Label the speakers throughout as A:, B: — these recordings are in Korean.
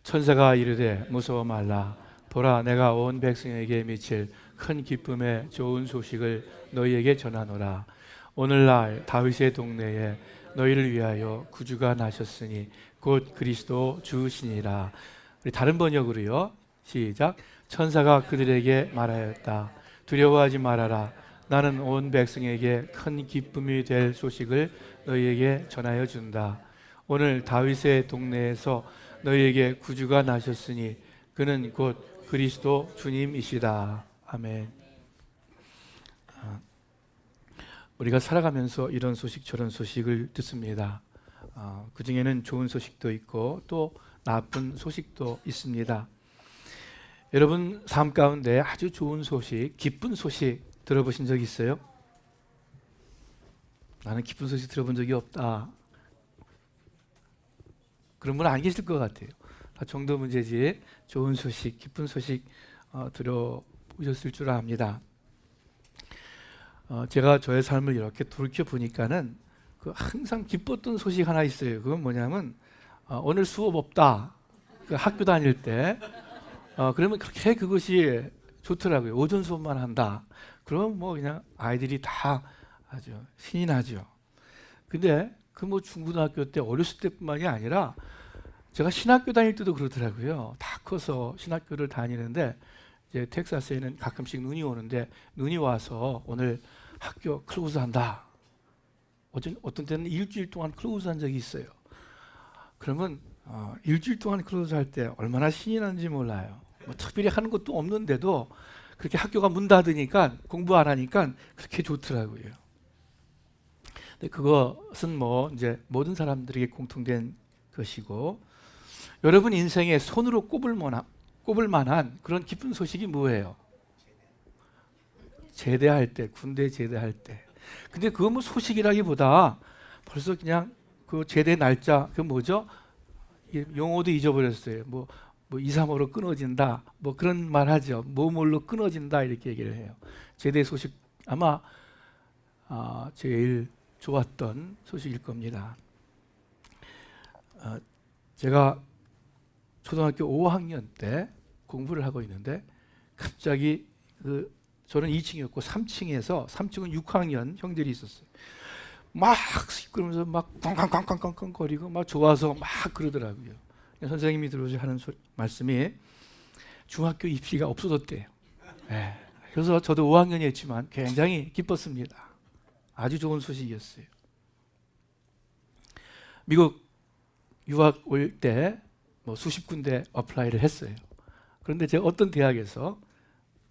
A: 천사가 이르되 무서워 말라. 보라, 내가 온 백성에게 미칠 큰 기쁨의 좋은 소식을 너희에게 전하노라. 오늘날 다윗의 동네에 너희를 위하여 구주가 나셨으니 곧 그리스도 주시니라. 우리 다른 번역으로요. 시작. 천사가 그들에게 말하였다. 두려워하지 말아라. 나는 온 백성에게 큰 기쁨이 될 소식을 너희에게 전하여 준다. 오늘 다윗의 동네에서 너희에게 구주가 나셨으니 그는 곧 그리스도 주님이시다. 아멘. 우리가 살아가면서 이런 소식 저런 소식을 듣습니다. 그 중에는 좋은 소식도 있고 또 나쁜 소식도 있습니다. 여러분 삶 가운데 아주 좋은 소식, 기쁜 소식 들어보신 적 있어요? 나는 기쁜 소식 들어본 적이 없다. 그런 분 안 계실 것 같아요. 다 정도 문제지. 좋은 소식, 기쁜 소식 들어보셨을 줄 압니다. 제가 저의 삶을 이렇게 돌이켜 보니까는 항상 기뻤던 소식 하나 있어요. 그건 뭐냐면 오늘 수업 없다. 학교 다닐 때 그러면 그렇게 그것이 좋더라고요. 오전 수업만 한다. 그럼 뭐 그냥 아이들이 다 아주 신이 나죠. 근데 중고등학교 때 어렸을 때뿐만이 아니라 제가 신학교 다닐 때도 그러더라고요. 다 커서 신학교를 다니는데 이제 텍사스에는 가끔씩 눈이 오는데 눈이 와서 오늘 학교 클로즈한다. 어떤 때는 일주일 동안 클로즈한 적이 있어요. 그러면 일주일 동안 클로즈할 때 얼마나 신이 나는지 몰라요. 뭐 특별히 하는 것도 없는데도 그렇게 학교가 문 닫으니까 공부 안 하니까 그렇게 좋더라고요. 근데 그것은 뭐 이제 모든 사람들에게 공통된 것이고, 여러분 인생에 손으로 꼽을 만한 그런 기쁜 소식이 뭐예요? 제대할 때, 군대 제대할 때. 근데 그거 뭐 소식이라기보다 벌써 그냥 그 제대 날짜, 그 뭐죠? 용어도 잊어버렸어요. 뭐 2, 3호로 끊어진다. 뭐 그런 말 하죠. 뭐뭘로 끊어진다 이렇게 얘기를 해요. 제대 소식 아마 제일 좋았던 소식일 겁니다. 제가 초등학교 5학년 때 공부를 하고 있는데 갑자기 저는 2층이었고 3층에서 3층은 6학년 형들이 있었어요. 막 시끄러면서 막 꽝꽝꽝꽝꽝 거리고 막 좋아서 막 그러더라고요. 선생님이 들어오셔 하는 말씀이 중학교 입시가 없어졌대요. 네. 그래서 저도 5학년이었지만 굉장히 기뻤습니다. 아주 좋은 소식이었어요. 미국 유학 올 때 뭐 수십 군데 어플라이를 했어요. 그런데 제가 어떤 대학에서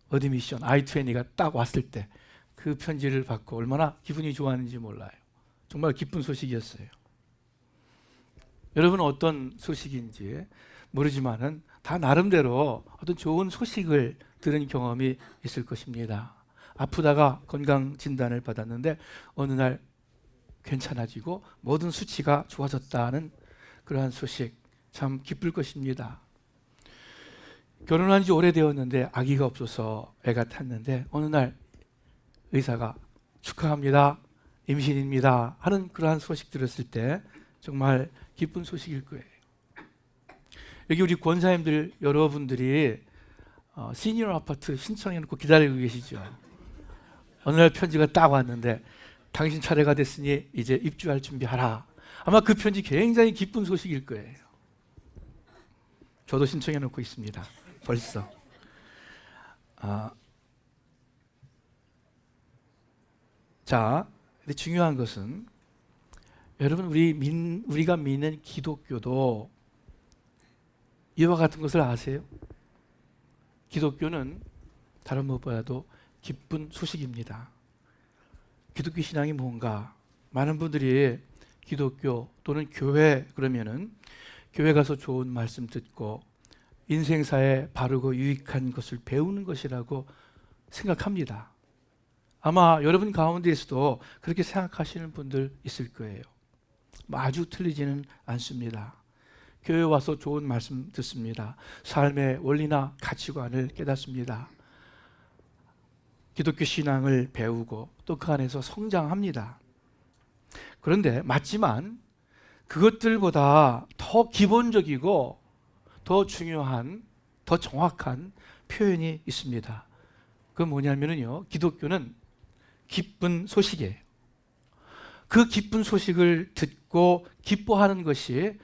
A: 어드미션 I-20가 딱 왔을 때 그 편지를 받고 얼마나 기분이 좋았는지 몰라요. 정말 기쁜 소식이었어요. 여러분은 어떤 소식인지 모르지만은 다 나름대로 어떤 좋은 소식을 들은 경험이 있을 것입니다. 아프다가 건강 진단을 받았는데 어느 날 괜찮아지고 모든 수치가 좋아졌다는 그러한 소식, 참 기쁠 것입니다. 결혼한 지 오래되었는데 아기가 없어서 애가 탔는데 어느 날 의사가 축하합니다, 임신입니다 하는 그러한 소식 들었을 때 정말 기쁜 소식일 거예요. 여기 우리 권사님들 여러분들이 시니어 아파트 신청해놓고 기다리고 계시죠. 어느 날 편지가 딱 왔는데 당신 차례가 됐으니 이제 입주할 준비하라. 아마 그 편지 굉장히 기쁜 소식일 거예요. 저도 신청해놓고 있습니다. 벌써. 자, 근데 중요한 것은 여러분 우리가 믿는 기독교도 이와 같은 것을 아세요? 기독교는 다른 무엇보다도 기쁜 소식입니다. 기독교 신앙이 뭔가? 많은 분들이 기독교 또는 교회 그러면은 교회 가서 좋은 말씀 듣고 인생사에 바르고 유익한 것을 배우는 것이라고 생각합니다. 아마 여러분 가운데에서도 그렇게 생각하시는 분들 있을 거예요. 아주 틀리지는 않습니다. 교회 와서 좋은 말씀 듣습니다. 삶의 원리나 가치관을 깨닫습니다. 기독교 신앙을 배우고 또 그 안에서 성장합니다. 그런데 맞지만 그것들보다 더 기본적이고 더 중요한, 더 정확한 표현이 있습니다. 그건 뭐냐면요, 기독교는 기쁜 소식이에요. 그 기쁜 소식을 듣고 기뻐하는 것이,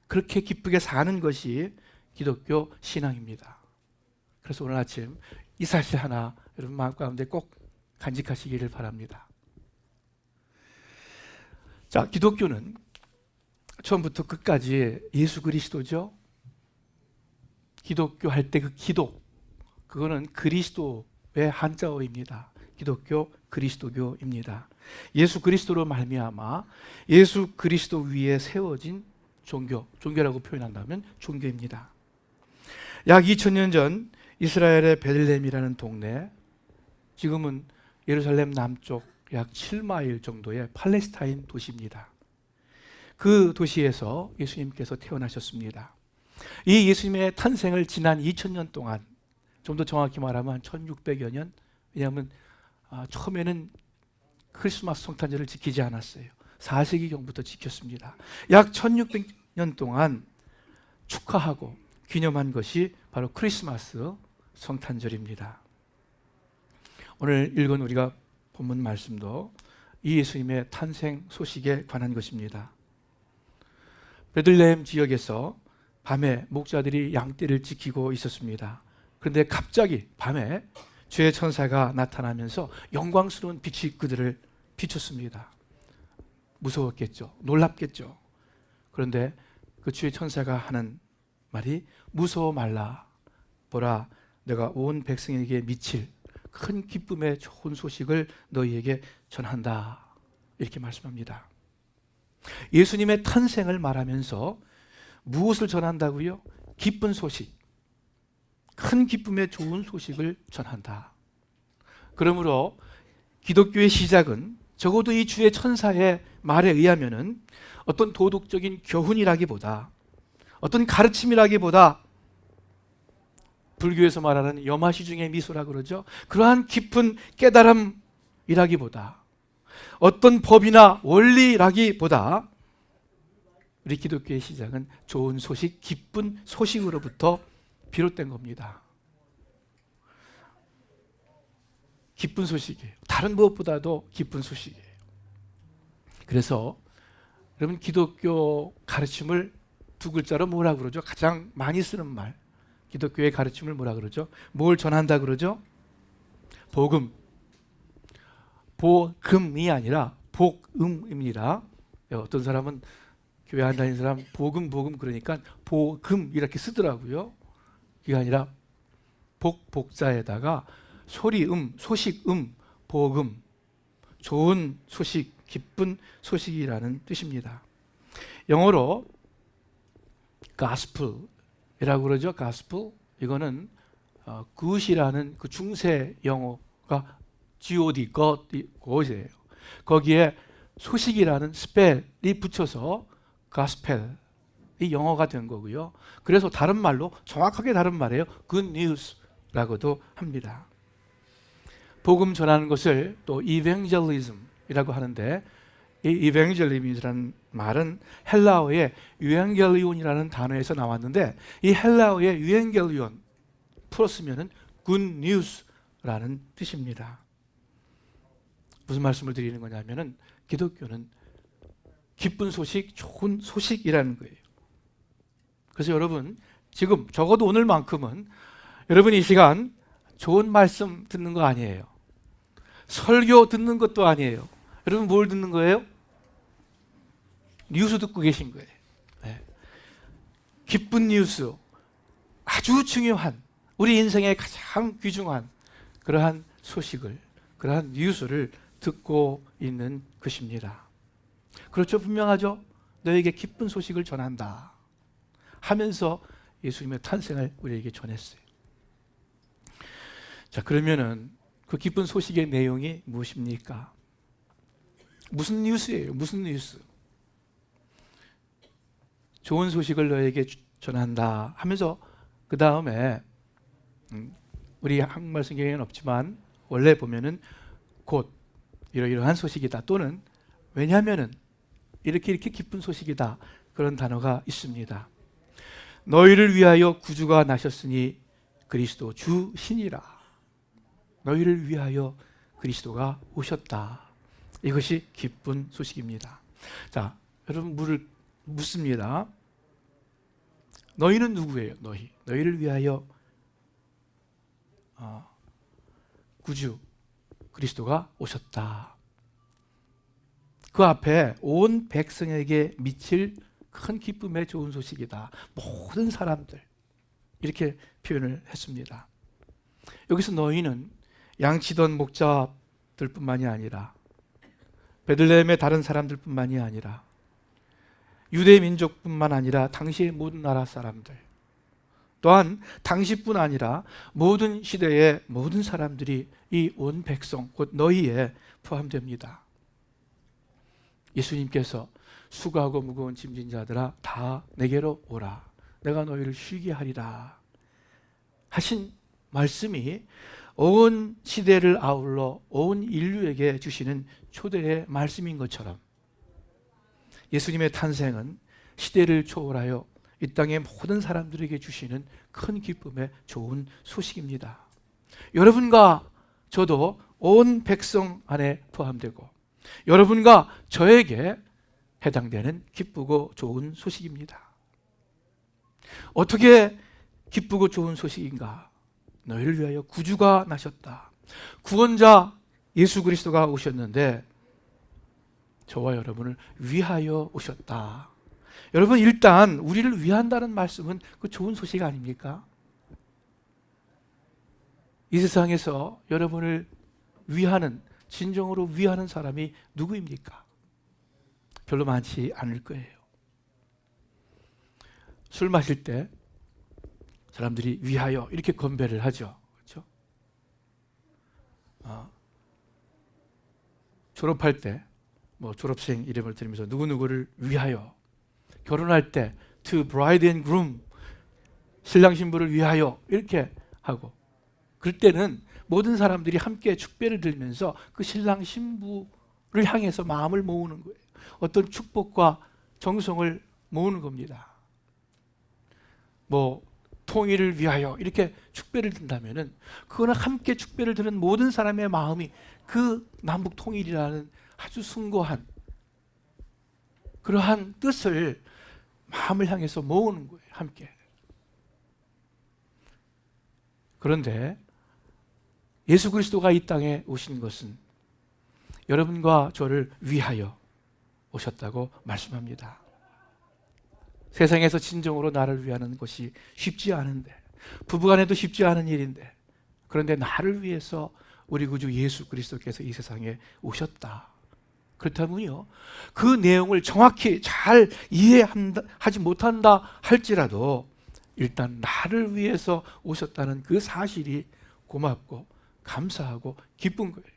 A: 그렇게 기쁘게 사는 것이 기독교 신앙입니다. 그래서 오늘 아침 이 사실 하나 여러분 마음 가운데 꼭 간직하시기를 바랍니다. 자, 기독교는 처음부터 끝까지 예수 그리스도죠. 기독교 할 때 그 기독, 그거는 그리스도의 한자어입니다. 기독교 그리스도교입니다. 예수 그리스도로 말미암아 예수 그리스도 위에 세워진 종교, 종교라고 표현한다면 종교입니다. 약 2000년 전 이스라엘의 베들레헴이라는 동네, 지금은 예루살렘 남쪽 약 7마일 정도의 팔레스타인 도시입니다. 그 도시에서 예수님께서 태어나셨습니다. 이 예수님의 탄생을 지난 2000년 동안, 좀 더 정확히 말하면 1600여 년, 왜냐하면 처음에는 크리스마스 성탄절을 지키지 않았어요. 4세기경부터 지켰습니다. 약 1600년 동안 축하하고 기념한 것이 바로 크리스마스 성탄절입니다. 오늘 읽은 우리가 본문 말씀도 이 예수님의 탄생 소식에 관한 것입니다. 베들레헴 지역에서 밤에 목자들이 양떼를 지키고 있었습니다. 그런데 갑자기 밤에 주의 천사가 나타나면서 영광스러운 빛이 그들을 비췄습니다. 무서웠겠죠. 놀랍겠죠. 그런데 그 주의 천사가 하는 말이 무서워 말라. 보라, 내가 온 백성에게 미칠 큰 기쁨의 좋은 소식을 너희에게 전한다. 이렇게 말씀합니다. 예수님의 탄생을 말하면서 무엇을 전한다고요? 기쁜 소식, 큰 기쁨의 좋은 소식을 전한다. 그러므로 기독교의 시작은 적어도 이 주의 천사의 말에 의하면은 어떤 도덕적인 교훈이라기보다, 어떤 가르침이라기보다, 불교에서 말하는 염화시 중의 미소라 그러죠. 그러한 깊은 깨달음이라기보다, 어떤 법이나 원리라기보다 우리 기독교의 시작은 좋은 소식, 기쁜 소식으로부터 비롯된 겁니다. 기쁜 소식이에요. 다른 무엇보다도 기쁜 소식이에요. 그래서 여러분, 기독교 가르침을 두 글자로 뭐라 그러죠? 가장 많이 쓰는 말, 기독교의 가르침을 뭐라 그러죠? 뭘 전한다 그러죠? 복음. 복음이 아니라 복음입니다. 어떤 사람은 교회 안 다니는 사람 복음 그러니까 복음 이렇게 쓰더라고요. 그게 아니라 복자에다가 소식 복음, 좋은 소식, 기쁜 소식이라는 뜻입니다. 영어로 gospel이라고 그러죠. gospel. 이거는 good이라는 그 중세 영어가 God, god이에요. 거기에 소식이라는 spell이 붙여서 gospel, 이 영어가 된 거고요. 그래서 다른 말로, 정확하게 다른 말이에요. good news라고도 합니다. 복음 전하는 것을 또 evangelism이라고 하는데, 이 evangelism이라는 말은 헬라어의 유엔겔리온이라는 단어에서 나왔는데, 이 헬라어의 유엔겔리온 풀었으면은 good news라는 뜻입니다. 무슨 말씀을 드리는 거냐면은 기독교는 기쁜 소식, 좋은 소식이라는 거예요. 그래서 여러분, 지금 적어도 오늘만큼은 여러분 이 시간 좋은 말씀 듣는 거 아니에요. 설교 듣는 것도 아니에요. 여러분 뭘 듣는 거예요? 뉴스 듣고 계신 거예요. 네. 기쁜 뉴스, 아주 중요한, 우리 인생의 가장 귀중한 그러한 소식을, 그러한 뉴스를 듣고 있는 것입니다. 그렇죠? 분명하죠? 너에게 기쁜 소식을 전한다 하면서 예수님의 탄생을 우리에게 전했어요. 자, 그러면은 그 기쁜 소식의 내용이 무엇입니까? 무슨 뉴스예요? 무슨 뉴스? 좋은 소식을 너에게 전한다 하면서 그 다음에 우리 한국말 성경에는 없지만 원래 보면은 곧 이러이러한 소식이다, 또는 왜냐하면은 이렇게 기쁜 소식이다, 그런 단어가 있습니다. 너희를 위하여 구주가 나셨으니 그리스도 주시니라. 너희를 위하여 그리스도가 오셨다. 이것이 기쁜 소식입니다. 자, 여러분 묻습니다. 너희는 누구예요? 너희를 위하여 구주 그리스도가 오셨다. 그 앞에 온 백성에게 미칠 큰 기쁨의 좋은 소식이다. 모든 사람들 이렇게 표현을 했습니다. 여기서 너희는 양치던 목자들뿐만이 아니라 베들레헴의 다른 사람들뿐만이 아니라 유대 민족뿐만 아니라 당시의 모든 나라 사람들, 또한 당시뿐 아니라 모든 시대의 모든 사람들이 이 온 백성 곧 너희에 포함됩니다. 예수님께서 수고하고 무거운 짐진 자들아 다 내게로 오라, 내가 너희를 쉬게 하리라 하신 말씀이 온 시대를 아울러 온 인류에게 주시는 초대의 말씀인 것처럼 예수님의 탄생은 시대를 초월하여 이 땅의 모든 사람들에게 주시는 큰 기쁨의 좋은 소식입니다. 여러분과 저도 온 백성 안에 포함되고 여러분과 저에게 해당되는 기쁘고 좋은 소식입니다. 어떻게 기쁘고 좋은 소식인가? 너희를 위하여 구주가 나셨다. 구원자 예수 그리스도가 오셨는데 저와 여러분을 위하여 오셨다. 여러분, 일단 우리를 위한다는 말씀은 그 좋은 소식 아닙니까? 이 세상에서 여러분을 위하는, 진정으로 위하는 사람이 누구입니까? 별로 많지 않을 거예요. 술 마실 때 사람들이 위하여 이렇게 건배를 하죠. 그렇죠? 졸업할 때 졸업생 이름을 들으면서 누구누구를 위하여, 결혼할 때 to bride and groom, 신랑 신부를 위하여 이렇게 하고, 그럴 때는 모든 사람들이 함께 축배를 들면서 그 신랑 신부를 향해서 마음을 모으는 거예요. 어떤 축복과 정성을 모으는 겁니다. 통일을 위하여 이렇게 축배를 든다면은 그거는 함께 축배를 드는 모든 사람의 마음이 그 남북 통일이라는 아주 숭고한 그러한 뜻을 마음을 향해서 모으는 거예요. 함께. 그런데 예수 그리스도가 이 땅에 오신 것은 여러분과 저를 위하여 오셨다고 말씀합니다. 세상에서 진정으로 나를 위하는 것이 쉽지 않은데, 부부간에도 쉽지 않은 일인데, 그런데 나를 위해서 우리 구주 예수 그리스도께서 이 세상에 오셨다. 그렇다면요, 그 내용을 정확히 잘 이해하지 못한다 할지라도 일단 나를 위해서 오셨다는 그 사실이 고맙고 감사하고 기쁜 거예요.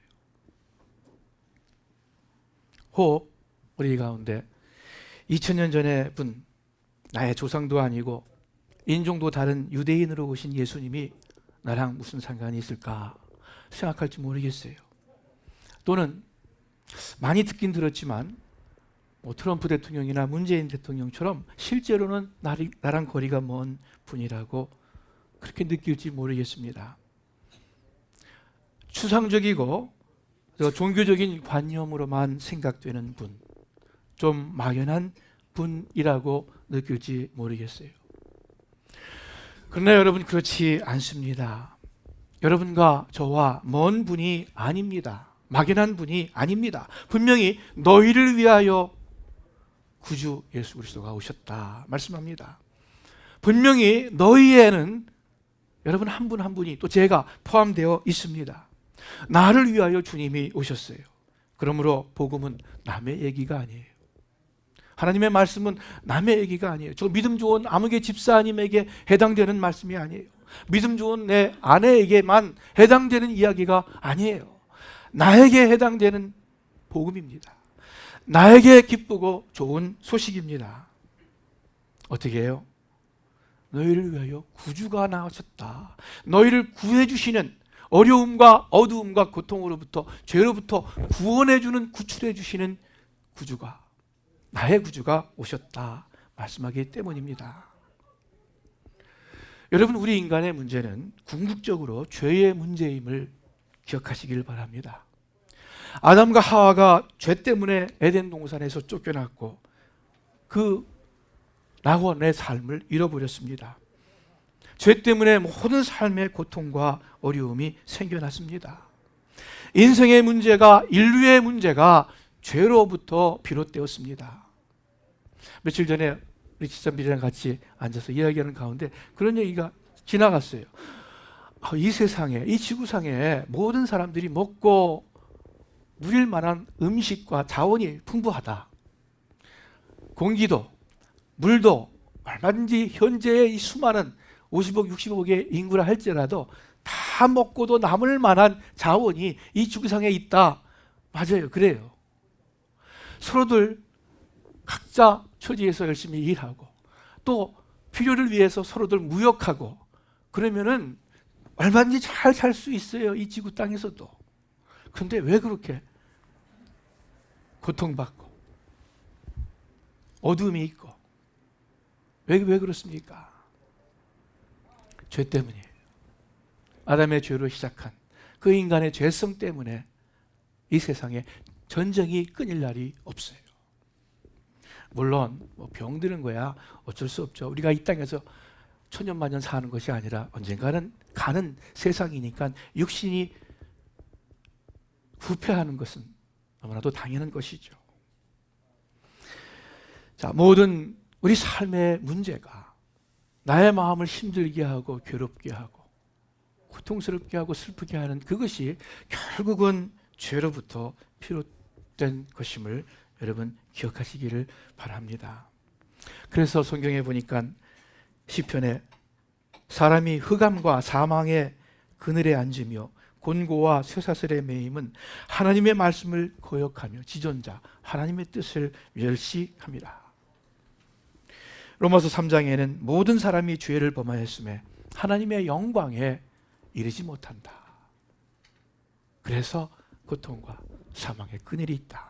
A: 혹 우리 가운데 2000년 전의 분, 나의 조상도 아니고 인종도 다른 유대인으로 오신 예수님이 나랑 무슨 상관이 있을까 생각할지 모르겠어요. 또는 많이 듣긴 들었지만 트럼프 대통령이나 문재인 대통령처럼 실제로는 나랑 거리가 먼 분이라고 그렇게 느낄지 모르겠습니다. 추상적이고 종교적인 관념으로만 생각되는 분, 좀 막연한 분이라고 느낄지 모르겠어요. 그러나 여러분, 그렇지 않습니다. 여러분과 저와 먼 분이 아닙니다. 막연한 분이 아닙니다. 분명히 너희를 위하여 구주 예수 그리스도가 오셨다 말씀합니다. 분명히 너희에는 여러분 한 분 한 분이, 또 제가 포함되어 있습니다. 나를 위하여 주님이 오셨어요. 그러므로 복음은 남의 얘기가 아니에요. 하나님의 말씀은 남의 얘기가 아니에요. 저 믿음 좋은 아무개 집사님에게 해당되는 말씀이 아니에요. 믿음 좋은 내 아내에게만 해당되는 이야기가 아니에요. 나에게 해당되는 복음입니다. 나에게 기쁘고 좋은 소식입니다. 어떻게 해요? 너희를 위하여 구주가 나오셨다. 너희를 구해주시는, 어려움과 어두움과 고통으로부터, 죄로부터 구원해주는, 구출해주시는 구주가, 나의 구주가 오셨다 말씀하기 때문입니다. 여러분, 우리 인간의 문제는 궁극적으로 죄의 문제임을 기억하시길 바랍니다. 아담과 하와가 죄 때문에 에덴 동산에서 쫓겨났고 그 낙원의 삶을 잃어버렸습니다. 죄 때문에 모든 삶의 고통과 어려움이 생겨났습니다. 인생의 문제가, 인류의 문제가 죄로부터 비롯되었습니다. 며칠 전에 우리 지점비리랑 같이 앉아서 이야기하는 가운데 그런 얘기가 지나갔어요. 이 세상에, 이 지구상에 모든 사람들이 먹고 누릴 만한 음식과 자원이 풍부하다. 공기도, 물도 얼마든지 현재의 이 수많은 50억, 60억의 인구라 할지라도 다 먹고도 남을 만한 자원이 이 지구상에 있다. 맞아요. 그래요. 서로들 각자 처지에서 열심히 일하고 또 필요를 위해서 서로들 무역하고 그러면은 얼마든지 잘 살 수 있어요. 이 지구 땅에서도. 그런데 왜 그렇게 고통받고 어둠이 있고 왜 그렇습니까? 죄 때문이에요. 아담의 죄로 시작한 그 인간의 죄성 때문에 이 세상에 전쟁이 끊일 날이 없어요. 물론 병드는 거야 어쩔 수 없죠. 우리가 이 땅에서 천년만년 사는 것이 아니라 언젠가는 가는 세상이니까 육신이 후퇴하는 것은 너무나도 당연한 것이죠. 자, 모든 우리 삶의 문제가 나의 마음을 힘들게 하고 괴롭게 하고 고통스럽게 하고 슬프게 하는 그것이 결국은 죄로부터 비롯된 것임을 여러분 기억하시기를 바랍니다. 그래서 성경에 보니까 시편에 사람이 흑암과 사망의 그늘에 앉으며 곤고와 쇠사슬에 매임은 하나님의 말씀을 거역하며 지존자 하나님의 뜻을 멸시합니다. 로마서 3장에는 모든 사람이 죄를 범하였음에 하나님의 영광에 이르지 못한다. 그래서 고통과 사망의 그늘이 있다.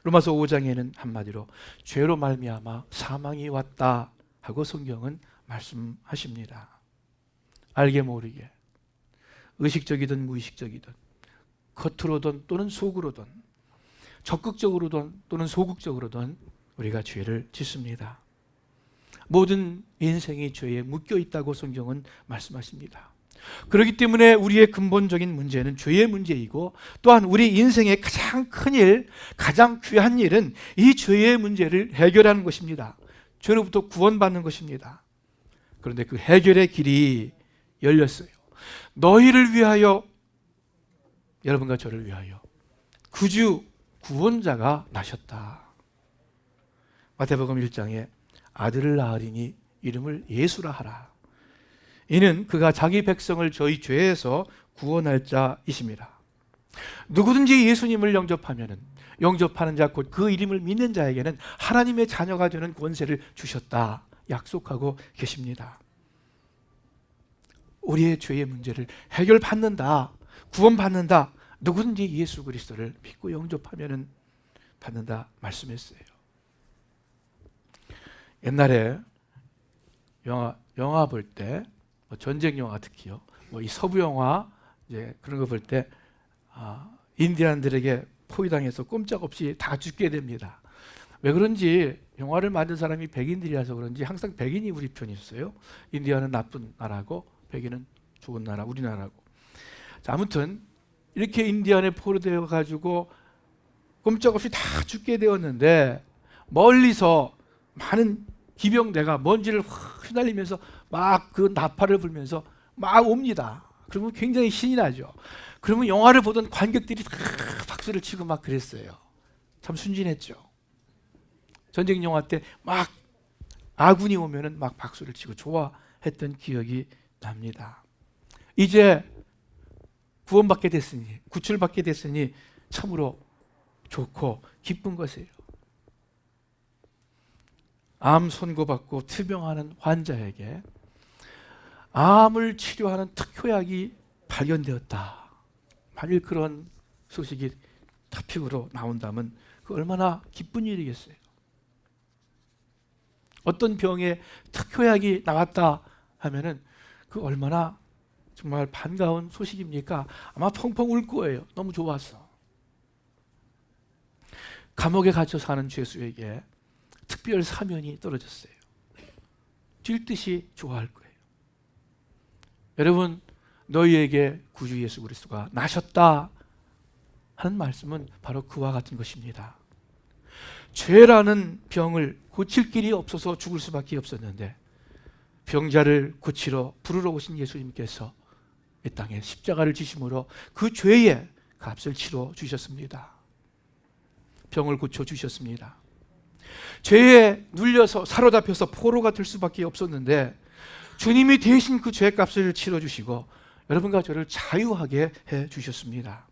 A: 로마서 5장에는 한마디로 죄로 말미암아 사망이 왔다 하고 성경은 말씀하십니다. 알게 모르게 의식적이든 무의식적이든 겉으로든 또는 속으로든 적극적으로든 또는 소극적으로든 우리가 죄를 짓습니다. 모든 인생이 죄에 묶여 있다고 성경은 말씀하십니다. 그렇기 때문에 우리의 근본적인 문제는 죄의 문제이고 또한 우리 인생의 가장 큰 일, 가장 귀한 일은 이 죄의 문제를 해결하는 것입니다. 죄로부터 구원받는 것입니다. 그런데 그 해결의 길이 열렸어요. 너희를 위하여, 여러분과 저를 위하여 구주 구원자가 나셨다. 마태복음 1장에 아들을 낳으리니 이름을 예수라 하라. 이는 그가 자기 백성을 저희 죄에서 구원할 자이심이라. 누구든지 예수님을 영접하는 자 곧 그 이름을 믿는 자에게는 하나님의 자녀가 되는 권세를 주셨다 약속하고 계십니다. 우리의 죄의 문제를 해결받는다, 구원받는다, 누구든지 예수 그리스도를 믿고 영접하면 받는다 말씀했어요. 옛날에 영화 볼 때 전쟁 영화 특히요, 이 서부 영화 이제 그런 거 볼 때 인디안들에게 포위당해서 꼼짝없이 다 죽게 됩니다. 왜 그런지 영화를 만든 사람이 백인들이라서 그런지 항상 백인이 우리 편이었어요. 인디안은 나쁜 나라고 백인은 좋은 나라, 우리나라고. 자, 아무튼 이렇게 인디안에 포로되어 가지고 꼼짝없이 다 죽게 되었는데 멀리서 많은 기병대가 먼지를 휘날리면서 막 그 나팔을 불면서 막 옵니다. 그러면 굉장히 신이 나죠. 그러면 영화를 보던 관객들이 다 박수를 치고 막 그랬어요. 참 순진했죠. 전쟁 영화 때 막 아군이 오면은 막 박수를 치고 좋아했던 기억이 납니다. 이제 구원받게 됐으니, 구출받게 됐으니 참으로 좋고 기쁜 것이에요. 암 선고받고 투병하는 환자에게 암을 치료하는 특효약이 발견되었다. 만일 그런 소식이 토픽으로 나온다면 그 얼마나 기쁜 일이겠어요. 어떤 병에 특효약이 나왔다 하면은 그 얼마나 정말 반가운 소식입니까? 아마 펑펑 울 거예요. 너무 좋아서. 감옥에 갇혀 사는 죄수에게 특별 사면이 떨어졌어요. 뛸 듯이 좋아할 거예요. 여러분, 너희에게 구주 예수 그리스도가 나셨다 하는 말씀은 바로 그와 같은 것입니다. 죄라는 병을 고칠 길이 없어서 죽을 수밖에 없었는데 병자를 고치러 부르러 오신 예수님께서 이 땅에 십자가를 지심으로 그 죄의 값을 치러 주셨습니다. 병을 고쳐 주셨습니다. 죄에 눌려서 사로잡혀서 포로가 될 수밖에 없었는데 주님이 대신 그 죄값을 치러 주시고 여러분과 저를 자유하게 해 주셨습니다.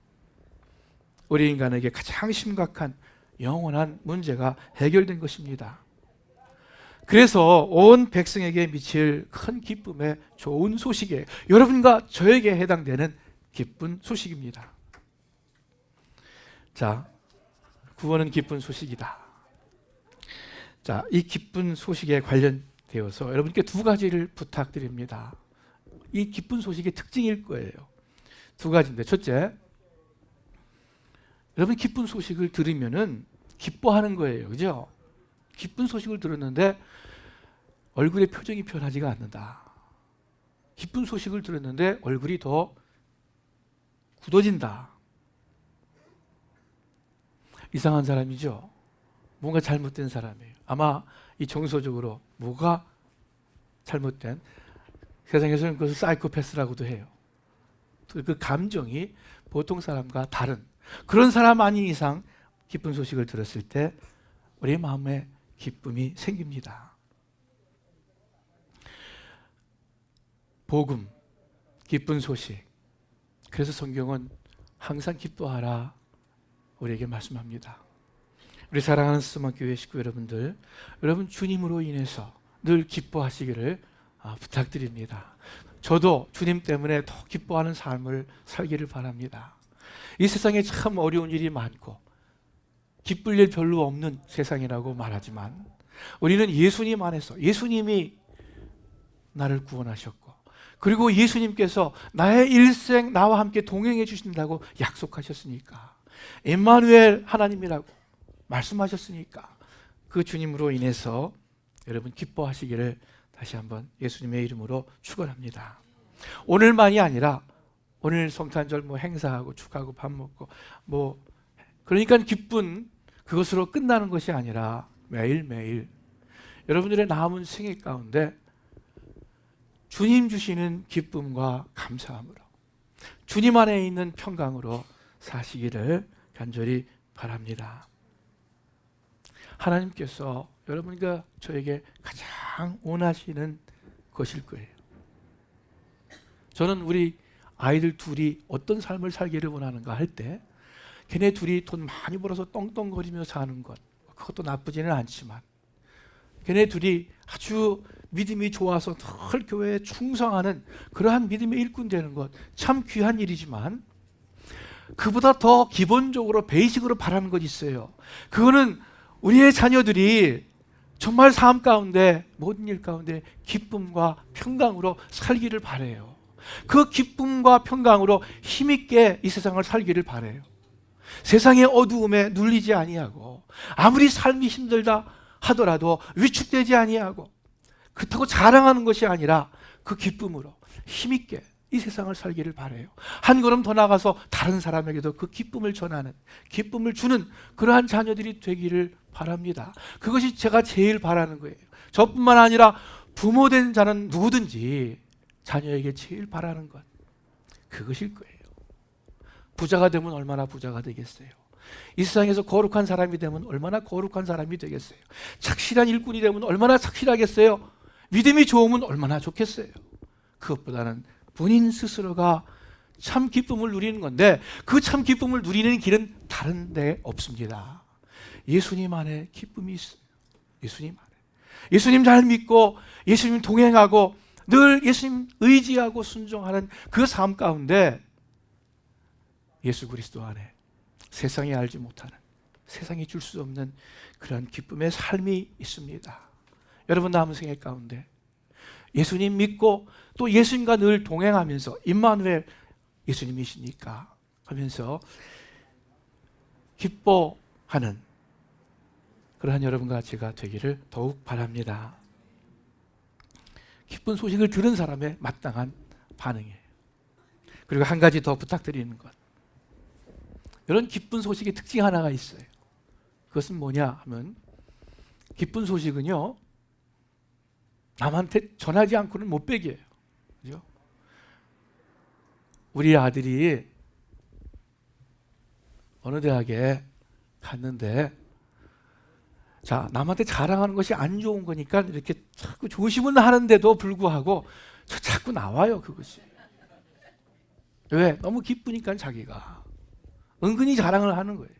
A: 우리 인간에게 가장 심각한 영원한 문제가 해결된 것입니다. 그래서 온 백성에게 미칠 큰 기쁨의 좋은 소식이에요. 여러분과 저에게 해당되는 기쁜 소식입니다. 자, 구원은 기쁜 소식이다. 자, 이 기쁜 소식에 관련되어서 여러분께 두 가지를 부탁드립니다. 이 기쁜 소식의 특징일 거예요. 두 가지인데, 첫째, 여러분 기쁜 소식을 들으면은 기뻐하는 거예요. 그죠? 기쁜 소식을 들었는데 얼굴에 표정이 변하지가 않는다. 기쁜 소식을 들었는데 얼굴이 더 굳어진다. 이상한 사람이죠? 뭔가 잘못된 사람이에요. 아마 이 정서적으로 뭐가 잘못된, 세상에서는 그것을 사이코패스라고도 해요. 그 감정이 보통 사람과 다른 그런 사람 아닌 이상 기쁜 소식을 들었을 때 우리 마음에 기쁨이 생깁니다. 복음, 기쁜 소식. 그래서 성경은 항상 기뻐하라 우리에게 말씀합니다. 우리 사랑하는 스마교회 식구 여러분들, 여러분 주님으로 인해서 늘 기뻐하시기를 부탁드립니다. 저도 주님 때문에 더 기뻐하는 삶을 살기를 바랍니다. 이 세상에 참 어려운 일이 많고 기쁠 일 별로 없는 세상이라고 말하지만 우리는 예수님 안에서, 예수님이 나를 구원하셨고 그리고 예수님께서 나의 일생 나와 함께 동행해 주신다고 약속하셨으니까, 임마누엘 하나님이라고 말씀하셨으니까 그 주님으로 인해서 여러분 기뻐하시기를 다시 한번 예수님의 이름으로 축원합니다. 오늘만이 아니라 오늘 성탄절 행사하고 축하하고 밥 먹고 그러니까 기쁜 그것으로 끝나는 것이 아니라 매일매일 여러분들의 남은 생애 가운데 주님 주시는 기쁨과 감사함으로 주님 안에 있는 평강으로 사시기를 간절히 바랍니다. 하나님께서 여러분과 저에게 가장 원하시는 것일 거예요. 저는 우리 아이들 둘이 어떤 삶을 살기를 원하는가 할 때 걔네 둘이 돈 많이 벌어서 떵떵거리며 사는 것, 그것도 나쁘지는 않지만 걔네 둘이 아주 믿음이 좋아서 늘 교회에 충성하는 그러한 믿음의 일꾼 되는 것 참 귀한 일이지만 그보다 더 기본적으로 베이직으로 바라는 것이 있어요. 그거는 우리의 자녀들이 정말 삶 가운데 모든 일 가운데 기쁨과 평강으로 살기를 바라요. 그 기쁨과 평강으로 힘있게 이 세상을 살기를 바라요. 세상의 어두움에 눌리지 아니하고 아무리 삶이 힘들다 하더라도 위축되지 아니하고 그렇다고 자랑하는 것이 아니라 그 기쁨으로 힘있게 이 세상을 살기를 바라요. 한 걸음 더 나가서 다른 사람에게도 그 기쁨을 전하는, 기쁨을 주는 그러한 자녀들이 되기를 바랍니다. 그것이 제가 제일 바라는 거예요. 저뿐만 아니라 부모된 자는 누구든지 자녀에게 제일 바라는 것 그것일 거예요. 부자가 되면 얼마나 부자가 되겠어요. 이 세상에서 거룩한 사람이 되면 얼마나 거룩한 사람이 되겠어요. 착실한 일꾼이 되면 얼마나 착실하겠어요. 믿음이 좋으면 얼마나 좋겠어요. 그것보다는 본인 스스로가 참 기쁨을 누리는 건데 그 참 기쁨을 누리는 길은 다른 데 없습니다. 예수님 안에 기쁨이 있어요. 예수님 안에. 예수님 잘 믿고 예수님 동행하고 늘 예수님 의지하고 순종하는 그 삶 가운데 예수 그리스도 안에 세상이 알지 못하는, 세상이 줄 수 없는 그런 기쁨의 삶이 있습니다. 여러분 남은 생애 가운데 예수님 믿고 또 예수님과 늘 동행하면서 임마누엘 예수님이시니까 하면서 기뻐하는 그러한 여러분과 제가 되기를 더욱 바랍니다. 기쁜 소식을 들은 사람의 마땅한 반응이에요. 그리고 한 가지 더 부탁드리는 것. 이런 기쁜 소식의 특징 하나가 있어요. 그것은 뭐냐 하면 기쁜 소식은요, 남한테 전하지 않고는 못 배겨요. 그죠? 우리 아들이 어느 대학에 갔는데, 자, 남한테 자랑하는 것이 안 좋은 거니까 이렇게 자꾸 조심은 하는데도 불구하고 자꾸 나와요, 그것이. 왜? 너무 기쁘니까 자기가. 은근히 자랑을 하는 거예요.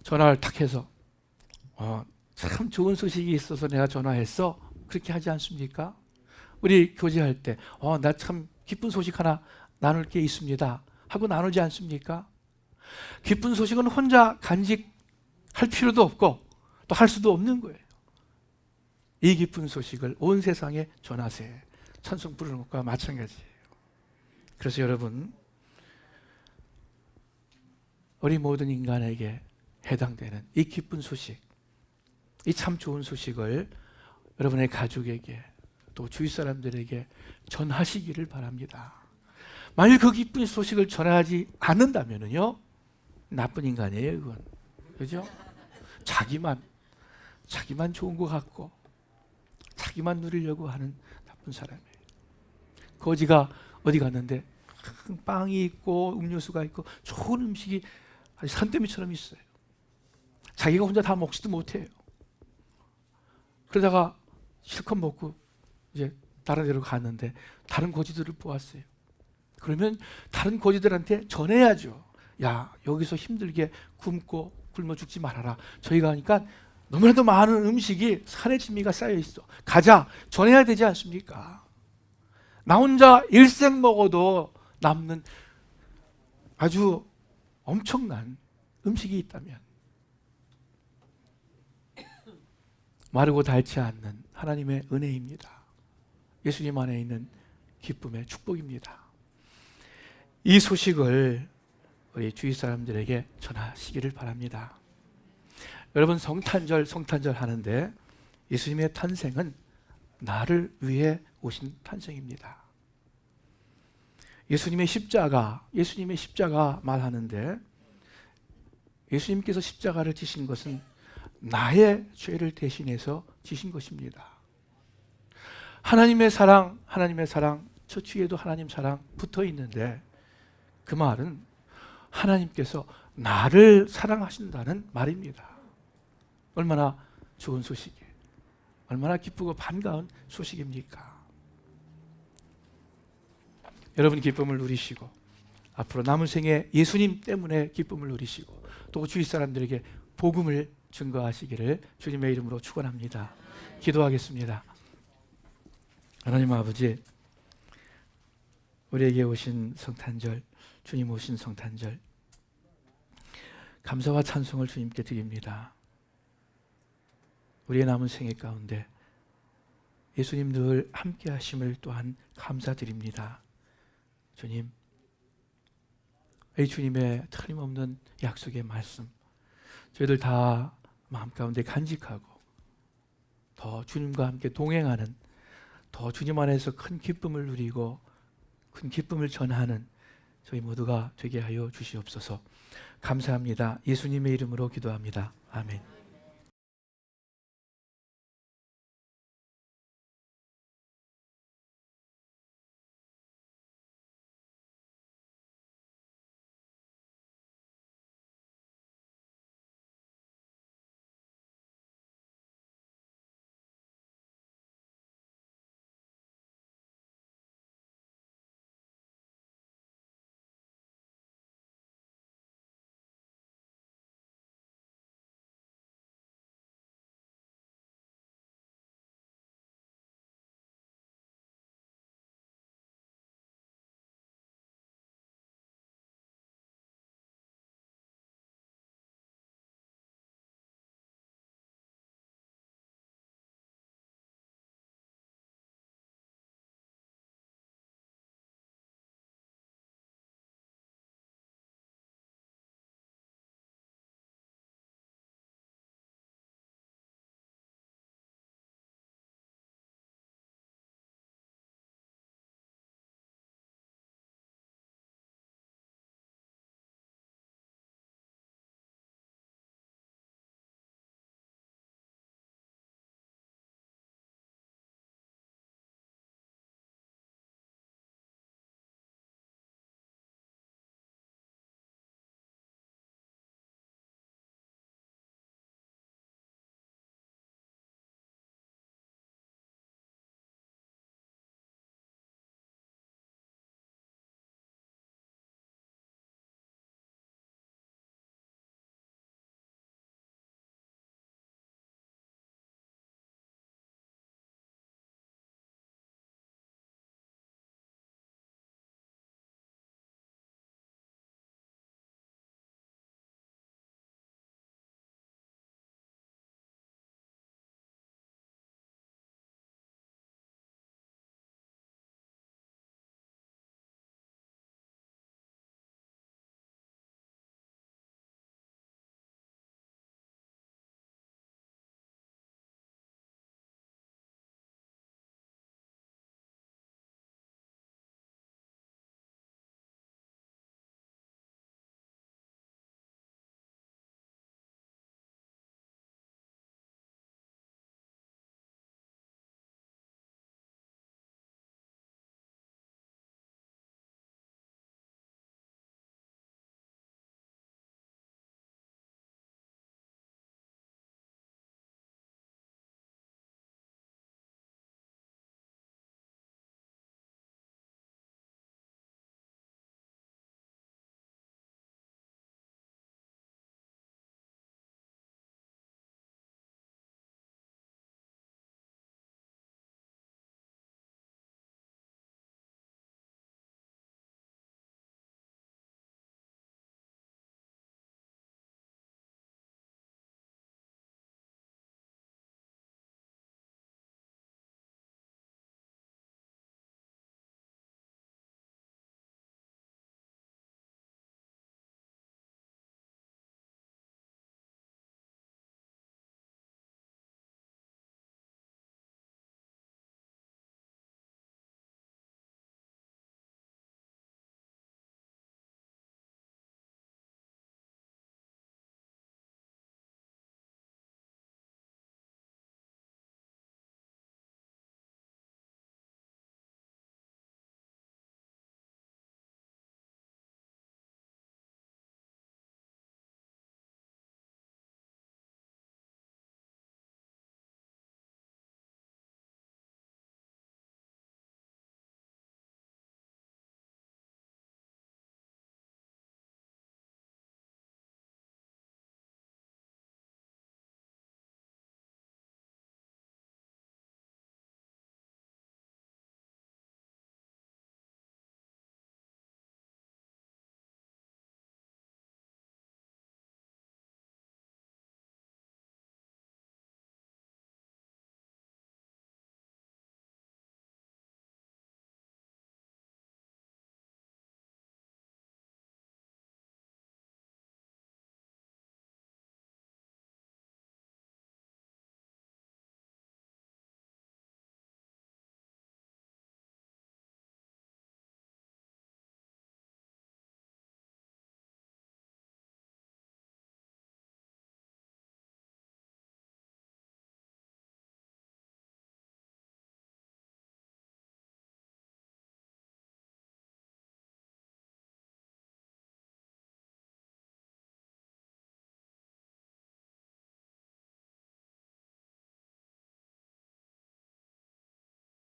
A: 전화를 탁 해서 참 좋은 소식이 있어서 내가 전화했어. 그렇게 하지 않습니까? 우리 교제할 때 나 참 기쁜 소식 하나 나눌 게 있습니다 하고 나누지 않습니까? 기쁜 소식은 혼자 간직할 필요도 없고 또 할 수도 없는 거예요. 이 기쁜 소식을 온 세상에 전하세. 찬송 부르는 것과 마찬가지예요. 그래서 여러분, 우리 모든 인간에게 해당되는 이 기쁜 소식, 이 참 좋은 소식을 여러분의 가족에게 또 주위 사람들에게 전하시기를 바랍니다. 만일 그 기쁜 소식을 전하지 않는다면요, 나쁜 인간이에요, 그건. 그죠? 자기만 좋은 것 같고 자기만 누리려고 하는 나쁜 사람이에요. 거지가 어디 갔는데 빵이 있고 음료수가 있고 좋은 음식이 아주 산더미처럼 있어요. 자기가 혼자 다 먹지도 못해요. 그러다가 실컷 먹고 이제 다른 데로 갔는데 다른 거지들을 보았어요. 그러면 다른 거지들한테 전해야죠. 야, 여기서 힘들게 굶고 굶어 죽지 말아라. 저희가 하니까 너무나도 많은 음식이 산의 진미가 쌓여 있어. 가자. 전해야 되지 않습니까? 나 혼자 일생 먹어도 남는 아주 엄청난 음식이 있다면, 마르고 닳지 않는 하나님의 은혜입니다. 예수님 안에 있는 기쁨의 축복입니다. 이 소식을 우리 주위 사람들에게 전하시기를 바랍니다. 여러분, 성탄절 하는데 예수님의 탄생은 나를 위해 오신 탄생입니다. 예수님의 십자가 말하는데, 예수님께서 십자가를 지신 것은 나의 죄를 대신해서 지신 것입니다. 하나님의 사랑, 저 뒤에도 하나님 사랑 붙어 있는데, 그 말은 하나님께서 나를 사랑하신다는 말입니다. 얼마나 좋은 소식이에요. 얼마나 기쁘고 반가운 소식입니까? 여러분, 기쁨을 누리시고 앞으로 남은 생에 예수님 때문에 기쁨을 누리시고 또 주위 사람들에게 복음을 증거하시기를 주님의 이름으로 축원합니다. 기도하겠습니다. 하나님 아버지, 우리에게 오신 성탄절, 주님 오신 성탄절, 감사와 찬송을 주님께 드립니다. 우리의 남은 생애 가운데 예수님 늘 함께 하심을 또한 감사드립니다. 주님, 이 주님의 틀림없는 약속의 말씀, 저희들 다 마음 가운데 간직하고 더 주님과 함께 동행하는, 더 주님 안에서 큰 기쁨을 누리고 큰 기쁨을 전하는 저희 모두가 되게 하여 주시옵소서. 감사합니다. 예수님의 이름으로 기도합니다. 아멘.